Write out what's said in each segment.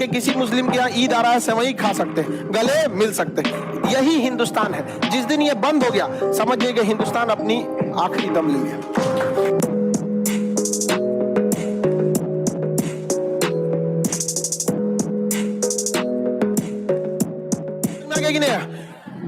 जाके किसी मुस्लिम के यहाँ ईद आ रहा है सेवई खा सकते हैं, गले मिल सकते हैं। यही हिंदुस्तान है। जिस दिन ये बंद हो गया समझिए कि हिंदुस्तान अपनी आखिरी दम ले लिया।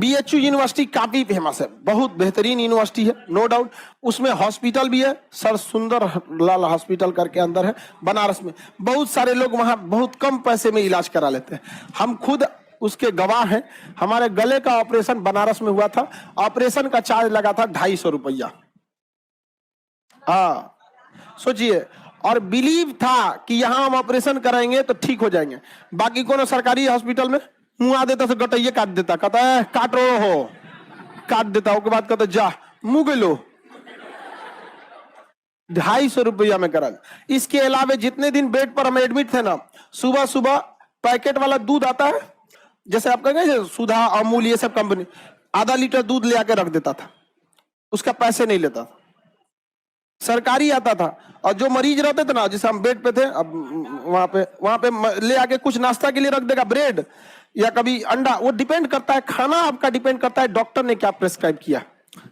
BHU यूनिवर्सिटी काफी फेमस है, बहुत बेहतरीन यूनिवर्सिटी है, नो डाउट। उसमें हॉस्पिटल भी है, सर सुंदर लाल हॉस्पिटल करके अंदर है बनारस में। बहुत सारे लोग वहां बहुत कम पैसे में इलाज करा लेते हैं, हम खुद उसके गवाह हैं। हमारे गले का ऑपरेशन बनारस में हुआ था, ऑपरेशन का चार्ज लगा था 250 रुपया। हाँ सोचिए, और बिलीव था कि यहां हम ऑपरेशन कराएंगे तो ठीक हो जाएंगे। बाकी कोनो सरकारी हॉस्पिटल में मुंह आ देता, गटैये काट देता, कहता है काट रो हो, काट देता, उसके बाद कहता जा मुंह गेलो। 250 रुपया में करा। इसके अलावा जितने दिन बेड पर हम एडमिट थे ना, सुबह सुबह पैकेट वाला दूध आता है, जैसे आप कहेंगे सुधा अमूल ये सब कंपनी, आधा लीटर दूध ले आके रख देता था, उसका पैसे नहीं लेता था, सरकारी आता था। और जो मरीज रहते थे ना, जैसे हम बेड पे थे, अब वहां पे ले आके कुछ नाश्ता के लिए रख देगा, ब्रेड या कभी अंडा, वो डिपेंड करता है, खाना आपका डिपेंड करता है डॉक्टर ने क्या प्रेस्क्राइब किया,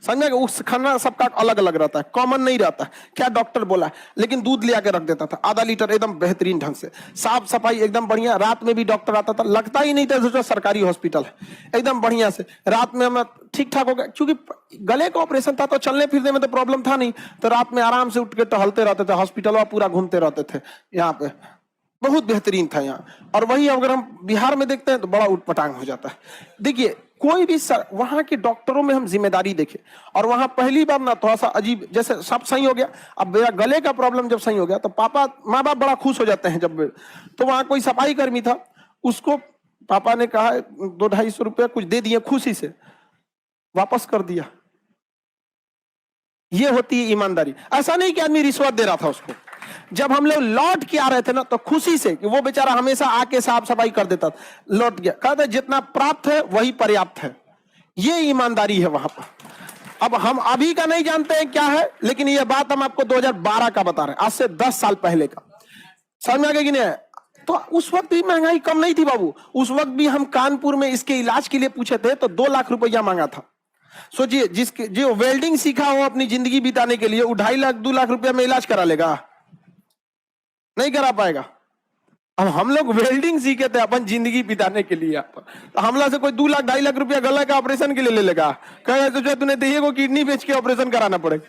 समझे। उस खाना सबका अलग अलग रहता है, कॉमन नहीं रहता है, क्या डॉक्टर बोला है। लेकिन दूध ले आके रख देता था, आधा लीटर, एकदम बेहतरीन ढंग से, साफ सफाई एकदम बढ़िया। रात में भी डॉक्टर आता था, लगता ही नहीं था जो सरकारी हॉस्पिटल है, एकदम बढ़िया से। रात में हमें ठीक ठाक हो गया, क्योंकि गले का ऑपरेशन था तो चलने फिरने में तो प्रॉब्लम था नहीं, तो रात में आराम से उठ के टहलते रहते थे, हॉस्पिटल पूरा घूमते रहते थे। यहाँ पे बहुत बेहतरीन था यहाँ। और वही अगर हम बिहार में देखते हैं तो बड़ा उटपटांग हो जाता है। देखिए कोई भी वहां के डॉक्टरों में हम जिम्मेदारी देखें, और वहां पहली बार ना थोड़ा सा अजीब, जैसे सब सही हो गया, अब मेरा गले का प्रॉब्लम जब सही हो गया तो पापा माँ बाप बड़ा खुश हो जाते हैं जब। तो वहां कोई सफाई कर्मी था, उसको पापा ने कहा 200-250 रुपया कुछ दे दिए, खुशी से वापस कर दिया। ये होती है ईमानदारी। ऐसा नहीं कि आदमी रिश्वत दे रहा था उसको। जब हम लोग लौट के आ रहे थे ना, तो खुशी से कि वो बेचारा हमेशा आके साफ सफाई कर देता, लौट गया, कहते जितना प्राप्त है वही पर्याप्त है। ये ईमानदारी है वहां पर। अब हम अभी का नहीं जानते हैं क्या है, लेकिन ये बात हम आपको 2012 का बता रहे हैं, आज से 10 साल पहले का। समझ में आ गया कि नहीं? तो उस वक्त भी महंगाई कम नहीं थी बाबू। उस वक्त भी हम कानपुर में इसके इलाज के लिए पूछे थे तो 2 लाख रुपया मांगा था। सोचिए, जिसके जो वेल्डिंग सीखा हो अपनी जिंदगी बिताने के लिए, वो 2.5 लाख 2 लाख रुपया में इलाज करा लेगा? नहीं करा पाएगा। अब हम लोग वेल्डिंग सीखे थे अपन जिंदगी बिताने के लिए, तो हमला से कोई 2 लाख 2.5 लाख रुपया गला का ऑपरेशन के लिए ले लेगा? कहेगा तो जो तूने देखिए को किडनी बेच के ऑपरेशन कराना पड़ेगा।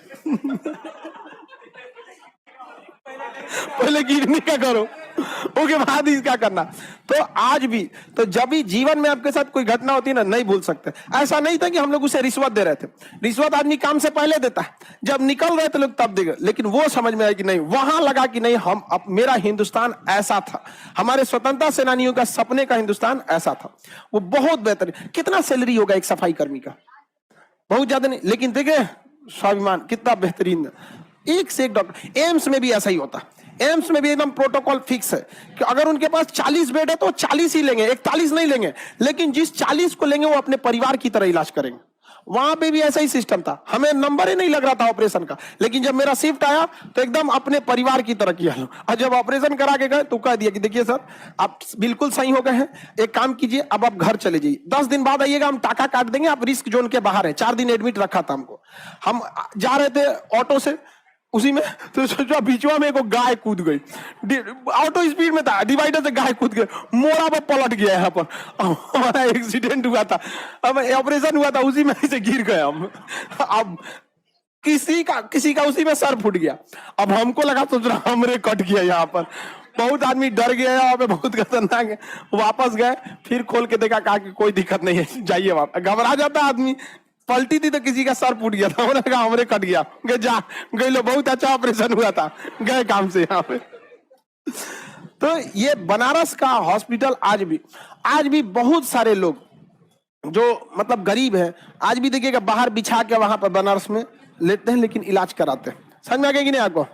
पहले किडनी का करो, उसके बाद इसका करना। तो आज भी, तो जब भी जीवन में आपके साथ कोई घटना होती है ना, नहीं भूल सकते। ऐसा नहीं था कि हम लोग उसे रिश्वत दे रहे थे, रिश्वत आदमी काम से पहले देता है, जब निकल रहे थे लोग तब देगा। लेकिन वो समझ में आया कि नहीं, वहां लगा कि नहीं, मेरा हिंदुस्तान ऐसा था, हमारे स्वतंत्रता सेनानियों का सपने का हिंदुस्तान ऐसा था। वो बहुत बेहतरीन। कितना सैलरी होगा एक सफाई कर्मी का? बहुत ज्यादा नहीं, लेकिन देखिए स्वाभिमान कितना बेहतरीन। एक से एक डॉक्टर। एम्स में भी ऐसा ही होता, एम्स में भी एकदम प्रोटोकॉल फिक्स है कि अगर उनके पास 40 बेड है तो 40 ही लेंगे, 41 नहीं लेंगे। लेकिन जिस 40 को लेंगे वो अपने परिवार की तरह इलाज करेंगे। वहां पे भी ऐसा ही सिस्टम था। हमें नंबर ही नहीं लग रहा था ऑपरेशन का, लेकिन जब मेरा शिफ्ट आया तो एकदम अपने परिवार की तरह किया। और जब ऑपरेशन करा के गए तो कह दिया कि देखिए सर, आप बिल्कुल सही हो गए हैं, एक काम कीजिए, अब आप घर चले जाइए, 10 दिन बाद आइएगा, हम टाका काट देंगे, आप रिस्क जोन के बाहर है। 4 दिन एडमिट रखा था हमको। हम जा रहे थे ऑटो से, उसी में तो सोचो बीचवा में एक गाय कूद गई, ऑटो स्पीड में था, डिवाइडर से गाय कूद गई, मोड़ा पर पलट गया। यहाँ पर हमारा एक्सीडेंट हुआ था, अब ऑपरेशन हुआ था, उसी में से गिर गए हम। अब किसी का उसी में सर फूट गया। अब हमको लगा तो हमरे कट गया। यहाँ पर बहुत आदमी डर गया, यहाँ पे बहुत खतरनाक है। वापस गए, फिर खोल के देखा, कहा कि कोई दिक्कत नहीं है, जाइए वापस। घबरा जाता आदमी। पलटी थी तो किसी का सर फूट गया था, उन्होंने कहा हमरे कट गया, जा गए लो, बहुत अच्छा ऑपरेशन हुआ था, गए काम से यहाँ पे। तो ये बनारस का हॉस्पिटल आज भी बहुत सारे लोग जो मतलब गरीब है, आज भी देखिएगा बाहर बिछा के वहां पर बनारस में लेते हैं, लेकिन इलाज कराते हैं। समझ में आ गया कि नहीं आपको?